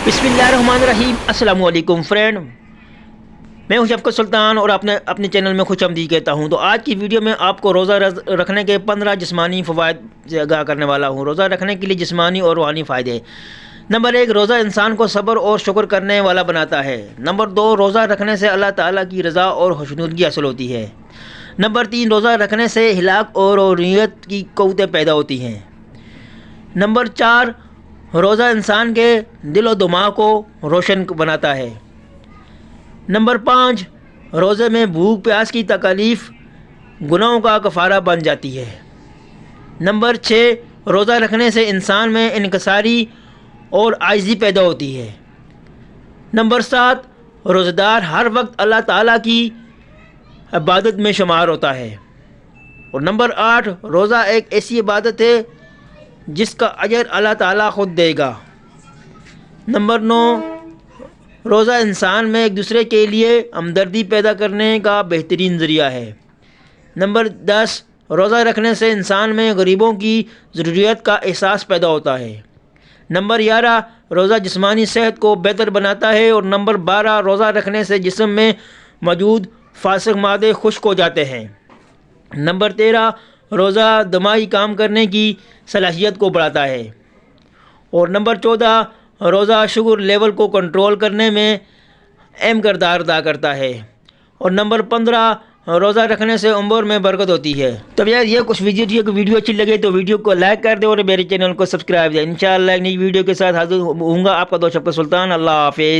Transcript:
बिस्मिल्लाहिर्रहमानिर्रहीम। अस्सलाम वालेकुम फ्रेंड, मैं हूं शफकत सुल्तान और अपने चैनल में खुश आमदीद कहता हूं। तो आज की वीडियो में आपको रोज़ा रखने के 15 जिस्मानी फ़वाइद से आगाह करने वाला हूं। रोज़ा रखने के लिए जिस्मानी और रूहानी फ़ायदे। नंबर 1, रोज़ा इंसान को सब्र और शुक्र करने वाला बनाता है। नंबर 2, रोज़ा रखने से अल्लाह ताला की रज़ा और खुशनुदगी हासिल होती है। नंबर 3, रोज़ा रखने से हिलाक और नीयत की क़ुव्वतें पैदा होती हैं। नंबर 4, रोज़ा इंसान के दिल और दिमाग को रोशन बनाता है। नंबर 5, रोज़े में भूख प्यास की तकलीफ़ गुनाहों का कफ़ारा बन जाती है। नंबर 6, रोज़ा रखने से इंसान में इनकिसारी और आजिज़ी पैदा होती है। नंबर 7, रोज़ेदार हर वक्त अल्लाह ताला की इबादत में शुमार होता है। और नंबर 8, रोज़ा एक ऐसी इबादत है जिसका अजर अल्लाह ताला ख़ुद देगा। नंबर 9, रोज़ा इंसान में एक दूसरे के लिए हमदर्दी पैदा करने का बेहतरीन ज़रिया है। नंबर 10, रोज़ा रखने से इंसान में गरीबों की ज़रूरियत का एहसास पैदा होता है। नंबर 11, रोज़ा जिस्मानी सेहत को बेहतर बनाता है। और नंबर 12, रोज़ा रखने से जिस्म में मौजूद फासिक मादे खुश्क हो जाते हैं। नंबर 13, रोज़ा दिमागी काम करने की सलाहियत को बढ़ाता है। और नंबर 14, रोज़ा शुगर लेवल को कंट्रोल करने में अहम किरदार अदा करता है। और नंबर 15, रोज़ा रखने से उम्र में बरकत होती है। तो यार ये कुछ वीडियो अच्छी लगे तो वीडियो को लाइक कर दे और मेरे चैनल को सब्सक्राइब दे। इंशाअल्लाह एक नई वीडियो के साथ हाजिर होऊंगा। आपका दोस्त शफकत सुल्तान। अल्लाह हाफिज़।